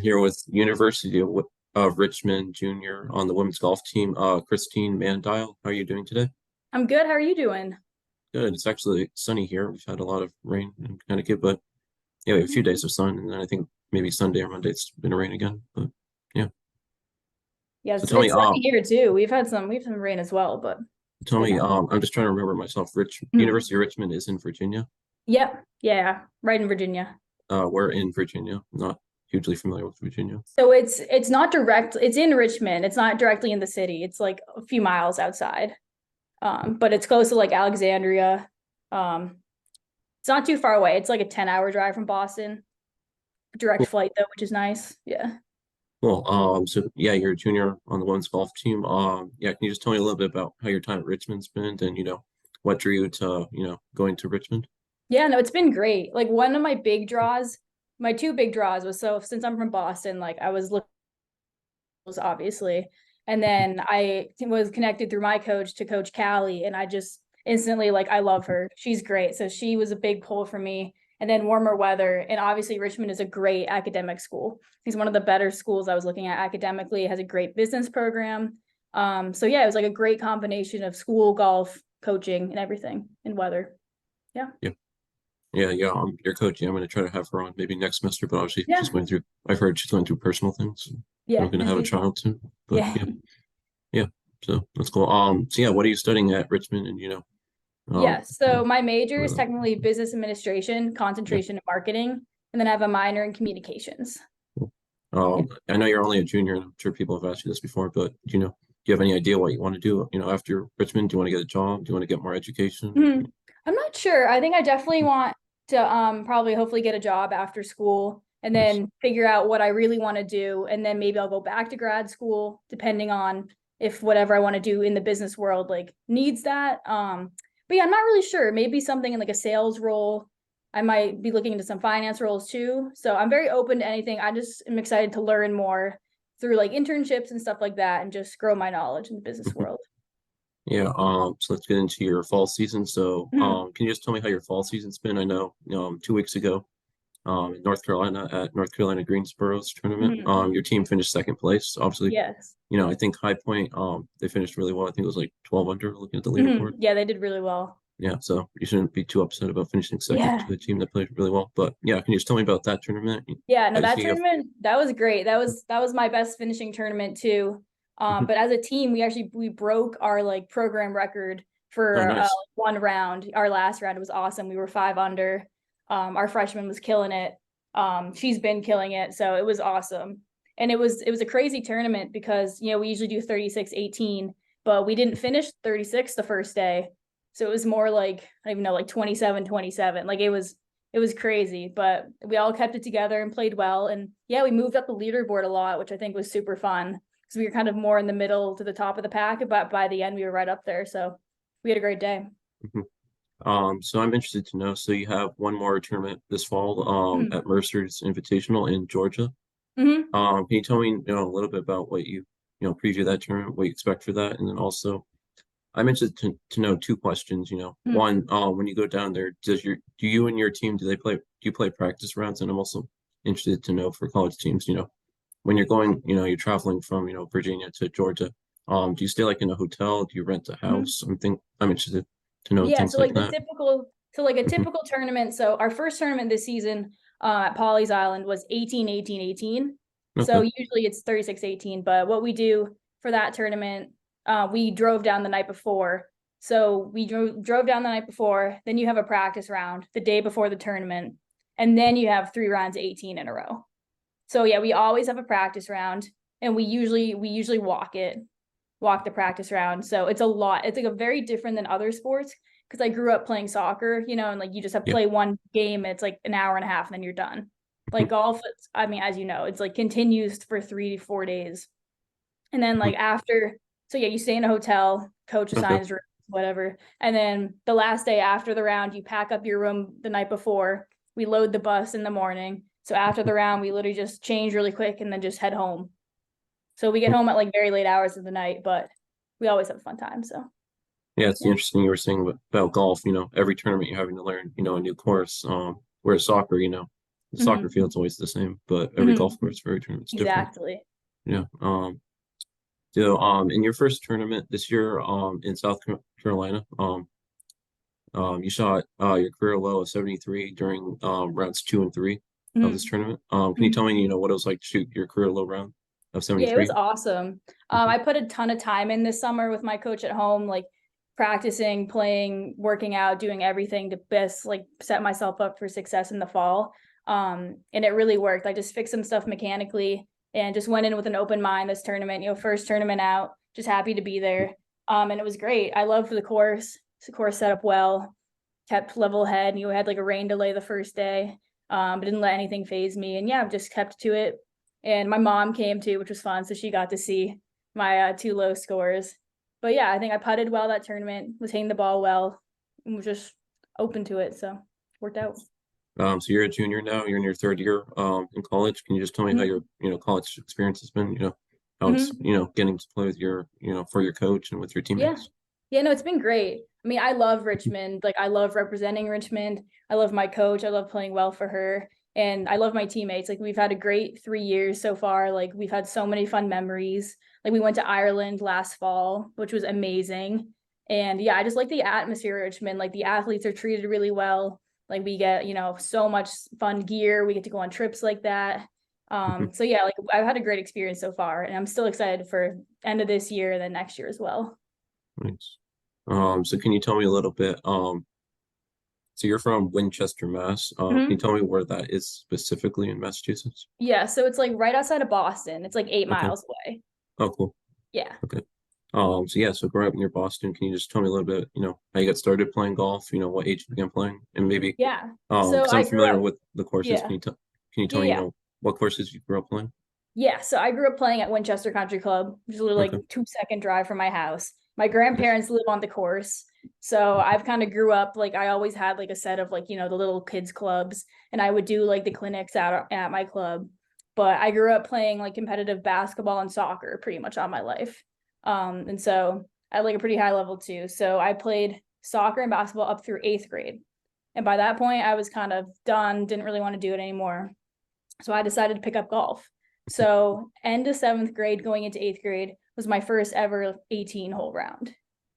here with University of Richmond Junior on the women's golf team, Christine Mandile. How are you doing today? I'm good. How are you doing? Good. It's actually sunny here. We've had a lot of rain in Connecticut, but yeah, we have a few days of sun, and then I think maybe Sunday or Monday it's gonna rain again. But yeah. So Yes, tell me, it's sunny here too. We've had some rain as well, but it's good now. I'm just trying to remember myself. Mhm. University of Richmond is in Virginia. Yep. Yeah, right in Virginia. We're in Virginia. Not hugely familiar with Virginia. So it's not direct. It's in Richmond. It's not directly in the city. It's like a few miles outside. But it's close to like Alexandria. Um, it's not too far away. It's like a 10-hour drive from Boston. Direct Cool. flight though, which is nice. Yeah. Cool. So yeah, you're a junior on the women's golf team. Yeah, can you just tell me a little bit about how your time at Richmond's been and what drew you to, going to Richmond? Yeah, no, it's been great. Like one of my big draws, my two big draws was so since I'm from Boston, like I was looking obviously. And then I was connected through my coach to Coach Callie, and I just instantly like I love her. She's great. So she was a big pull for me. And then warmer weather, and obviously Richmond is a great academic school. He's one of the better schools I was looking at academically. It has a great business program. So yeah, it was like a great combination of school, golf, coaching, and everything, and weather. Yeah. Yeah. Yeah. Your coach, yeah, I'm gonna try to have her on maybe next semester, but obviously Yeah. I've heard she's going through personal things. I'm Yeah. gonna And have a she's child soon. But yeah. yeah. So that's cool. So yeah, what are you studying at Richmond and Yeah. So my what major are is technically business administration, yeah. concentration in marketing, and then I have a minor in communications. Cool. Yeah. I know you're only a junior, and I'm sure people have asked you this before, but do you have any idea what you want to do? After Richmond, do you want to get a job? Do you want to get more education? Mhm. I'm not sure. I think I definitely want to probably hopefully get a job after school and Nice. then figure out what I really want to do. And then maybe I'll go back to grad school depending on if whatever I want to do in the business world like needs that. But yeah, I'm not really sure. Maybe something in like a sales role. I might be looking into some finance roles too. So I'm very open to anything. I just am excited to learn more through like internships and stuff like that and just grow my knowledge in the business world. Yeah. So let's get into your fall season. So, Mhm. can you just tell me how your fall season's been? I know, 2 weeks ago, in North Carolina at North Carolina Greensboro's tournament, Mhm. your team finished second place. Obviously, Yes. I think High Point, they finished really well. I think it was like 12 under looking at the Mhm. leaderboard. Yeah, they did really well. Yeah, so you shouldn't be too upset about finishing second Yeah. to a team that played really well. But yeah, can you just tell me about that tournament? Yeah, no, I that see you have. tournament, that was great. That was my best finishing tournament too. Mhm. But as a team, we broke our like program record Oh, for nice. one round. Our last round was awesome. We were five under. Our freshman was killing it. She's been killing it, so it was awesome. And it was a crazy tournament because we usually do 36-18, but we didn't finish 36 the first day. So it was more like I don't even know, like 27-27. Like it was crazy, but we all kept it together and played well. And yeah, we moved up the leaderboard a lot, which I think was super fun because we were kind of more in the middle to the top of the pack, but by the end we were right up there. So we had a great day. Mhm. So I'm interested to know. So you have one more tournament this fall, Mm-hmm. at Mercer's Invitational in Georgia. Mm-hmm. Can you tell me, a little bit about what preview that tournament, what you expect for that, and then also I'm interested to know two questions. One, when you go down there, do you and your team do you play practice rounds? And I'm also interested to know for college teams, when you're going, you're traveling from, Virginia to Georgia. Do you stay like in a hotel? Do you rent a Mm-hmm. house? I'm interested to know Yeah, things so like like the that. typical, so like a Mhm. typical tournament. So our first tournament this season at Polly's Island was 18-18-18. So Okay. usually it's 36-18, but what we do for that tournament, we drove down the night before. So we drove down the night before, then you have a practice round the day before the tournament, and then you have three rounds of 18 in a row. So yeah, we always have a practice round, and we usually walk the practice round. So it's a lot. It's like a very different than other sports because I grew up playing soccer, and like you just have to Yeah. play one game. It's like an hour and a half, and then you're done. Like Mhm. golf, I mean, as you know, it's like continues for 3 to 4 days, and then Mhm. like after, so yeah, you stay in a hotel, coach Okay. assigns rooms, whatever, and then the last day after the round, you pack up your room the night before. We load the bus in the morning. So after the round, we literally just change really quick and then just head home. So we get home at like very late hours of the night, but we always have a fun time. So Yeah, it's yeah. interesting you were saying about golf, every tournament you're having to learn, a new course. Whereas soccer, the soccer Mhm. field's always the same, but every golf Mhm. course for every tournament's different. Exactly. Yeah. So in your first tournament this year, in South Carolina, you shot your career low of 73 during rounds 2 and 3 of this Mhm. tournament. Can you Mhm. tell me, what it was like to shoot your career low round of Yeah, it was 73? awesome. Mhm. I put a ton of time in this summer with my coach at home, like practicing, playing, working out, doing everything to best like set myself up for success in the fall. And it really worked. I just fixed some stuff mechanically and just went in with an open mind this tournament, first tournament out, just happy to be there. And it was great. I loved the course. The course set up well, kept level head. You had like a rain delay the first day, but didn't let anything phase me. And yeah, just kept to it. And my mom came too, which was fun. So she got to see my two low scores. But yeah, I think I putted well that tournament, was hitting the ball well, and was just open to it. So worked out. So you're a junior now, you're in your third year in college. Can you just tell me how Mm-hmm. your, college experience has been, how it's, Mm-hmm. getting to play with your, for your coach and with your Yeah. teammates? Yeah, no, it's been great. I mean, I love Richmond. Like, I love representing Richmond. I love my coach. I love playing well for her. And I love my teammates. Like, we've had a great 3 years so far. Like, we've had so many fun memories. Like, we went to Ireland last fall, which was amazing. And yeah, I just like the atmosphere of Richmond. Like, the athletes are treated really well. Like, we get, so much fun gear. We get to go on trips like that. So yeah, like I've had a great experience so far, and I'm still excited for end of this year and then next year as well. Nice. So can you tell me a little bit, so you're from Winchester, Mass. Can you Mhm. tell me where that is specifically in Massachusetts? Yeah, so it's like right outside of Boston. It's like eight Okay. miles away. Oh, cool. Yeah. Okay. So yeah, so growing up near Boston, can you just tell me a little bit, how you got started playing golf, what age you began playing, and maybe, Yeah. So because I'm I grew familiar up, with the courses, yeah. can you tell Yeah, me, yeah. what courses you grew up playing? Yeah. So I grew up playing at Winchester Country Club, which is literally Okay. like 2-second drive from my house. My Nice. grandparents live on the course. So Mhm. I've kind of grew up like I always had like a set of like, the little kids clubs, and I would do like the clinics at my club. But I grew up playing like competitive basketball and soccer pretty much all my life. And so I had like a pretty high level too. So I played soccer and basketball up through 8th grade. And by that point, I was kind of done, didn't really want to do it anymore. So I decided to pick up golf. So end of 7th grade, going into 8th grade was my first ever 18 hole round,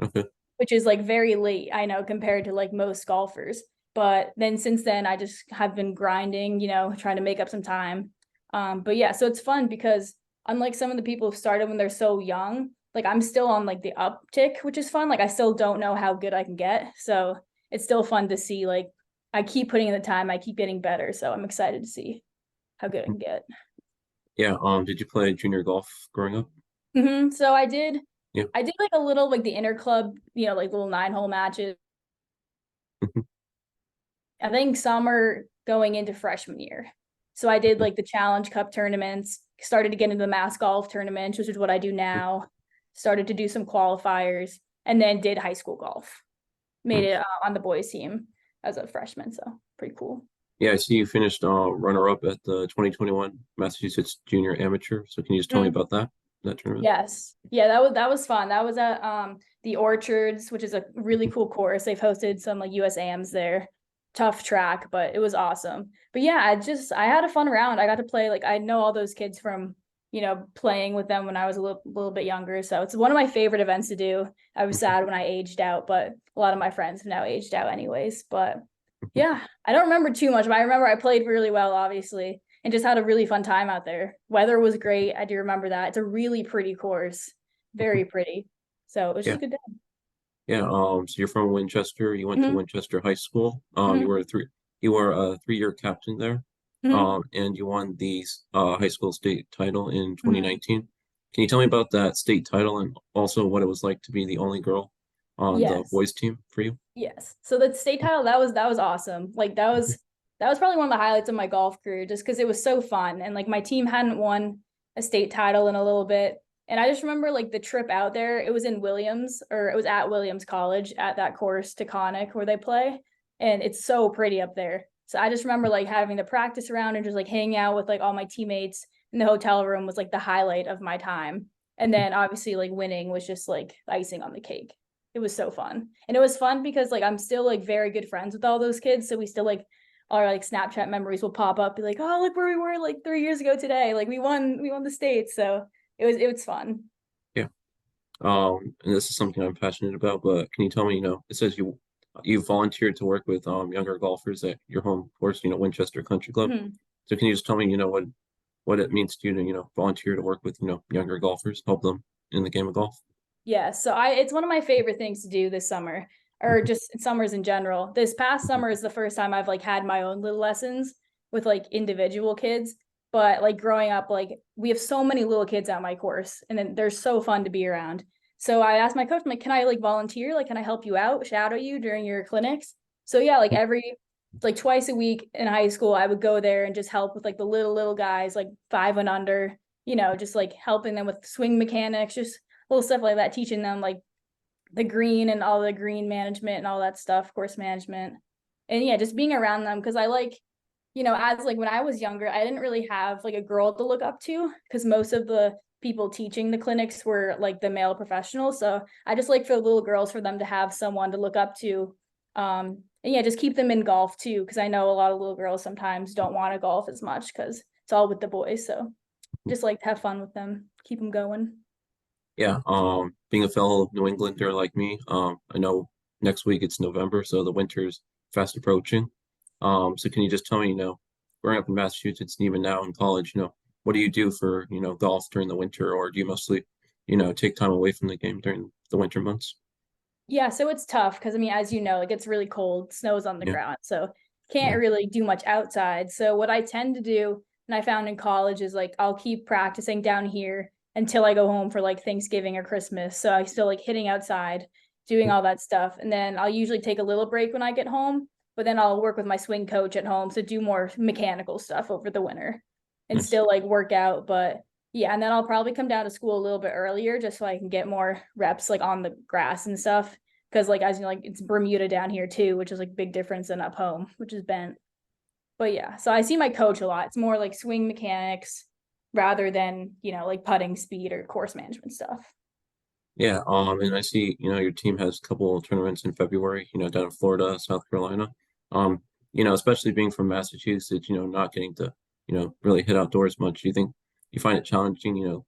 Okay. which is like very late, I know, compared to like most golfers. But then since then, I just have been grinding, trying to make up some time. But yeah, so it's fun because unlike some of the people who started when they're so young, like I'm still on like the uptick, which is fun. Like I still don't know how good I can get. So it's still fun to see like I keep putting in the time, I keep getting better. So I'm excited to see how good I can get. Yeah. Did you play junior golf growing up? So I did. Yeah. I did like a little like the inter club, like little 9 hole matches. I think summer going into freshman year. So I did like the Challenge Cup tournaments, started to get into the mass golf tournaments, which is what I do now. Started to do some qualifiers, and then did high school golf. Made it Nice. on the boys team as a freshman, so pretty cool. Yeah, I see you finished runner-up at the 2021 Massachusetts Junior Amateur. So can you just tell me Mhm. about that tournament? Yes. Yeah, that was fun. That was at the Orchards, which is a really cool course. They've hosted some like USAMs there. Tough track, but it was awesome. But yeah, I had a fun round. I got to play like I know all those kids from, playing with them when I was a little bit younger. So it's one of my favorite events to do. I was sad when I aged out, but a lot of my friends have now aged out anyways. But yeah, I don't remember too much, but I remember I played really well, obviously, and just had a really fun time out there. Weather was great. I do remember that. It's a really pretty course, very pretty. So it was just Yeah. a good day. Yeah. So you're from Winchester. You went to Mhm, Winchester High School. mhm, You were a 3-year captain there. mhm, And you won the high school state title in mhm. 2019. Can you tell me about that state title and also what it was like to be the only girl on the Yes. boys team for you? Yes. So the state title, that was awesome. Like that was probably one of the highlights of my golf career just because it was so fun. And like my team hadn't won a state title in a little bit. And I just remember like the trip out there, it was in Williams, or it was at Williams College at that course, Taconic, where they play. And it's so pretty up there. So I just remember like having the practice around and just like hanging out with like all my teammates in the hotel room was like the highlight of my time. And then obviously like winning was just like icing on the cake. It was so fun. And it was fun because like I'm still like very good friends with all those kids. So we still like our like Snapchat memories will pop up, be like, oh, look where we were like 3 years ago today. Like we won the state. So it was fun. Yeah. And this is something I'm passionate about, but can you tell me, it says you volunteered to work with younger golfers at your home course, Winchester Country Club. Mhm. So can you just tell me, what it means to you to, volunteer to work with, younger golfers, help them in the game of golf? Yeah, so it's one of my favorite things to do this summer, or just summers in general. This past Mhm. summer is the first time I've like had my own little lessons with like individual kids. But like growing up, like we have so many little kids at my course, and then they're so fun to be around. So I asked my coach, I'm like, can I like volunteer? Like, can I help you out, shadow you during your clinics? So yeah, like twice a week in high school, I would go there and just help with like the little guys, like 5 and under, just like helping them with swing mechanics, just little stuff like that, teaching them like the green and all the green management and all that stuff, course management. And yeah, just being around them because I like, as like when I was younger, I didn't really have like a girl to look up to because most of the people teaching the clinics were like the male professionals. So I just like for the little girls for them to have someone to look up to. And yeah, just keep them in golf too, because I know a lot of little girls sometimes don't want to golf as much because it's all with the boys. So just like to have fun with them, keep them going. Yeah, being a fellow New Englander like me, I know next week it's November, so the winter's fast approaching. So can you just tell me, growing up in Massachusetts and even now in college, what do you do for, golf during the winter, or do you mostly, take time away from the game during the winter months? Yeah, so it's tough because I mean, as you know, it gets really cold, snows on the Yeah, ground, so can't yeah, really do much outside. So what I tend to do, and I found in college, is like I'll keep practicing down here until I go home for like Thanksgiving or Christmas. So I still like hitting outside, doing yeah, all that stuff, and then I'll usually take a little break when I get home. But then I'll work with my swing coach at home, so do more mechanical stuff over the winter, and nice. still like work out. But yeah, and then I'll probably come down to school a little bit earlier just so I can get more reps like on the grass and stuff because like as you know, like it's Bermuda down here too, which is like big difference than up home, which is bent. But yeah, so I see my coach a lot. It's more like swing mechanics rather than like putting speed or course management stuff. Yeah, and I see, your team has a couple of tournaments in February, down in Florida, South Carolina. Um, especially being from Massachusetts, not getting to, really hit outdoors much. Do you think you find it challenging,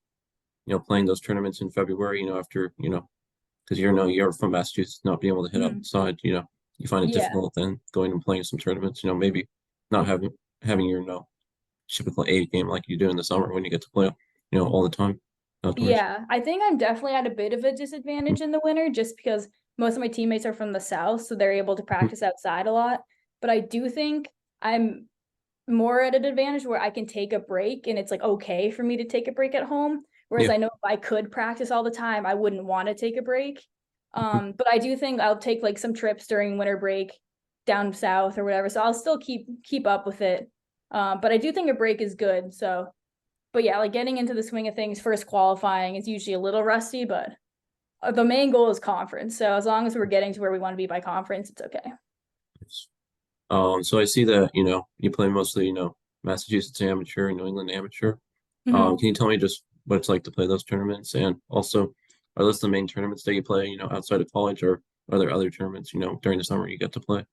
playing those tournaments in February, after, because you're from Massachusetts, not being able to hit Mhm. outside, you find it Yeah. difficult then going and playing some tournaments, maybe not having your, typical A game like you do in the summer when you get to play, all the time outdoors. Yeah, I think I'm definitely at a bit of a disadvantage in the winter just because most of my teammates are from the south, so they're able to practice outside a lot. But I do think I'm more at an advantage where I can take a break and it's like okay for me to take a break at home. Whereas Yeah. I know if I could practice all the time, I wouldn't want to take a break. But I do think I'll take like some trips during winter break down south or whatever. So I'll still keep up with it. But I do think a break is good. So, but yeah, like getting into the swing of things, first qualifying is usually a little rusty, but the main goal is conference. So as long as we're getting to where we want to be by conference, it's okay. So I see that, you play mostly, Massachusetts amateur and New England amateur. Mhm. Can you tell me just what it's like to play those tournaments? And also, are those the main tournaments that you play, outside of college, or are there other tournaments, during the summer you get to play?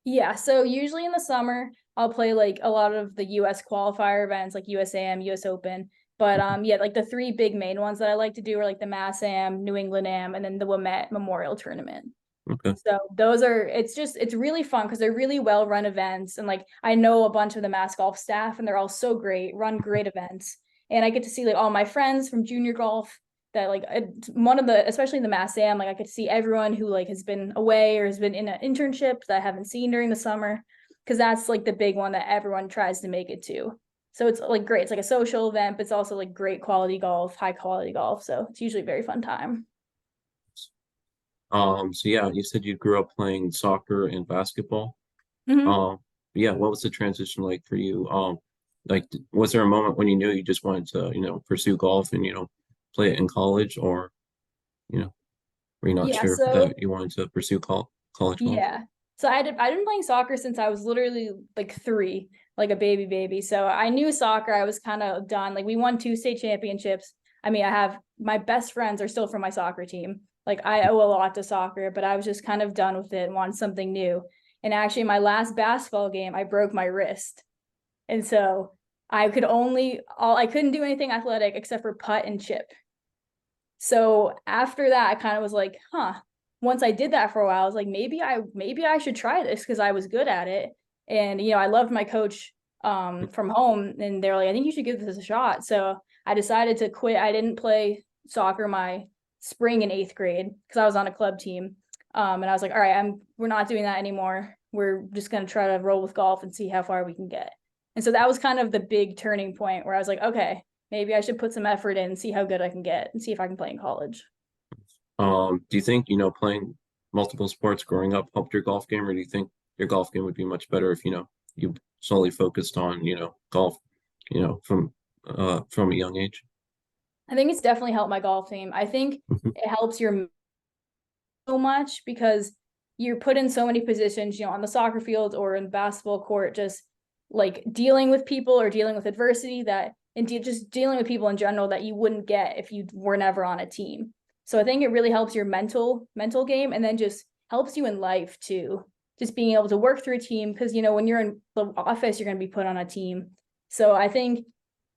Yeah, so usually in the summer, I'll play like a lot of the US qualifier events like USAM, US Open. But yeah, like the three big main ones that I like to do are like the Mass Am, New England Am, and then the Wilmette Memorial Tournament. Okay. So it's really fun because they're really well run events. And like I know a bunch of the Mass Golf staff and they're all so great, run great events. And I get to see like all my friends from junior golf that like one of the especially in the Mass Am, like I could see everyone who like has been away or has been in an internship that I haven't seen during the summer. Cause that's like the big one that everyone tries to make it to. So it's like great. It's like a social event, but it's also like great quality golf, high quality golf. So it's usually a very fun time. So yeah, you said you grew up playing soccer and basketball. Mhm. Um, yeah, what was the transition like for you? Like, was there a moment when you knew you just wanted to, pursue golf and, play it in college, or, you know, were you not Yeah, sure that so you wanted to pursue college golf? yeah. So I've been playing soccer since I was literally like 3, like a baby. So I knew soccer, I was kind of done. Like we won 2 state championships. I mean, I have my best friends are still from my soccer team. Like I owe a lot to soccer, but I was just kind of done with it and wanted something new. And actually, my last basketball game, I broke my wrist. And so I couldn't do anything athletic except for putt and chip. So after that, I kind of was like, huh. Once I did that for a while, I was like, maybe I should try this because I was good at it. And I loved my coach from home, and they're like, I think you should give this a shot. So I decided to quit. I didn't play soccer my spring in 8th grade because I was on a club team. And I was like, all right, we're not doing that anymore. We're just gonna try to roll with golf and see how far we can get. And so that was kind of the big turning point where I was like, okay, maybe I should put some effort in and see how good I can get and see if I can play in college. Do you think, playing multiple sports growing up helped your golf game, or do you think your golf game would be much better if, you solely focused on, golf, from a young age? I think it's definitely helped my golf game. I think Mhm. it helps your so much because you're put in so many positions, on the soccer field or in the basketball court, just like dealing with people or dealing with adversity just dealing with people in general that you wouldn't get if you were never on a team. So I think it really helps your mental game, and then just helps you in life too. Just being able to work through a team because when you're in the office, you're going to be put on a team. So I think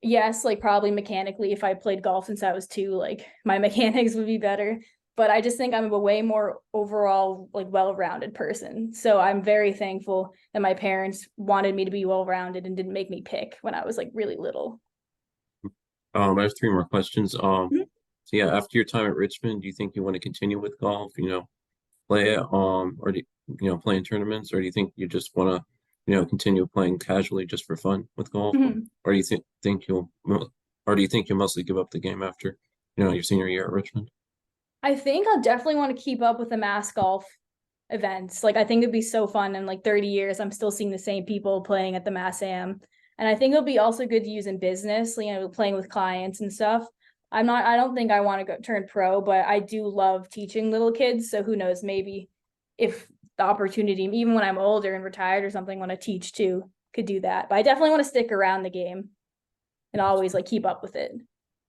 yes, like probably mechanically, if I played golf since I was 2, like my mechanics would be better. But I just think I'm a way more overall like well-rounded person. So I'm very thankful that my parents wanted me to be well-rounded and didn't make me pick when I was like really little. I have 3 more questions. Mhm. So yeah, after your time at Richmond, do you think you want to continue with golf, play it, or play in tournaments, or do you think you just want to, continue playing casually just for fun with golf, Mhm. or do you or do you think you'll mostly give up the game after, your senior year at Richmond? I think I'll definitely want to keep up with the mass golf events. Like I think it'd be so fun in like 30 years. I'm still seeing the same people playing at the Mass Am. And I think it'll be also good to use in business, playing with clients and stuff. I don't think I want to go turn pro, but I do love teaching little kids. So who knows, maybe if the opportunity, even when I'm older and retired or something, want to teach too, could do that. But I definitely want to stick around the game and always like keep up with it.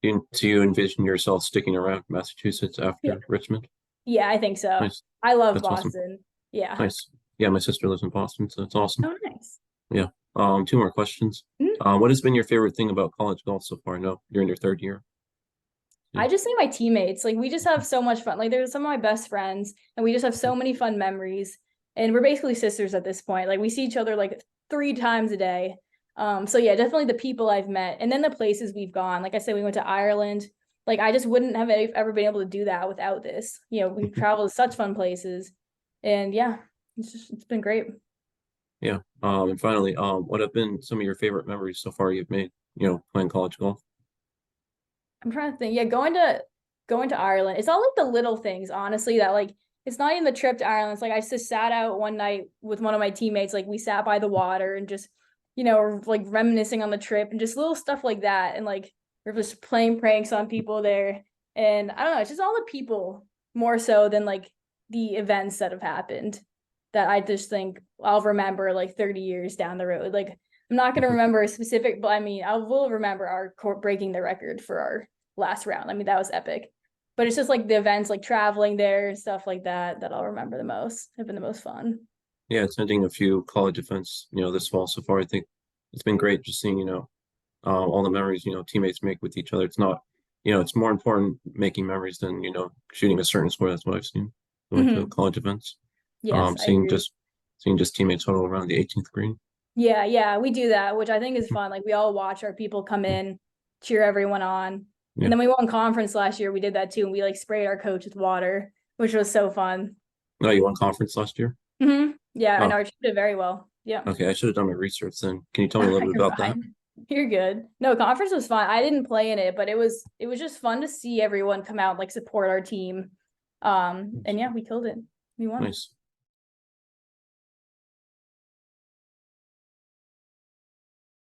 Do you envision yourself sticking around Massachusetts Yeah. after Richmond? Yeah, I think so. Nice. I love That's awesome. Boston. Yeah. Nice. Yeah, my sister lives in Boston, so that's awesome. Oh, nice. Yeah. 2 more questions. Mhm. What has been your favorite thing about college golf so far? I know you're in your 3rd year. Yeah. I just think my teammates, like we just have so much fun. Like they're some of my best friends and we just have so many fun memories. And we're basically sisters at this point. Like we see each other like 3 times a day. So yeah, definitely the people I've met and then the places we've gone. Like I said, we went to Ireland. Like I just wouldn't have ever been able to do that without this. We've traveled to such fun places. And yeah, it's been great. Yeah. And finally, what have been some of your favorite memories so far you've made, playing college golf? I'm trying to think. Yeah, going to Ireland. It's all like the little things, honestly, that like it's not even the trip to Ireland. It's like I just sat out one night with one of my teammates, like we sat by the water and just, like reminiscing on the trip and just little stuff like that. And like we're just playing pranks on people there. And I don't know, it's just all the people more so than like the events that have happened that I just think I'll remember like 30 years down the road. Like I'm not going to remember a specific, but I mean, I will remember our court breaking the record for our last round. I mean, that was epic. But it's just like the events, like traveling there and stuff like that, that I'll remember the most. Have been the most fun. Yeah, attending a few college events, this fall so far. I think it's been great just seeing, all the memories, teammates make with each other. It's not, it's more important making memories than, shooting a certain score. That's what I've seen going to Mhm. college events. Yes, I Seeing agree. just teammates huddle around the 18th green. Yeah, yeah, we do that, which I think is fun. Like we all watch our people come in, cheer everyone on. And Yeah. then we won conference last year. We did that too. And we like sprayed our coach with water, which was so fun. Oh, you won conference last year? Yeah, and Oh, our team did very well. Yeah. okay. I should have done my research then. Can you tell me a little bit You're about that? fine. You're good. No, conference was fun. I didn't play in it, but it was just fun to see everyone come out and like support our team. And yeah, we killed it. We won. Nice.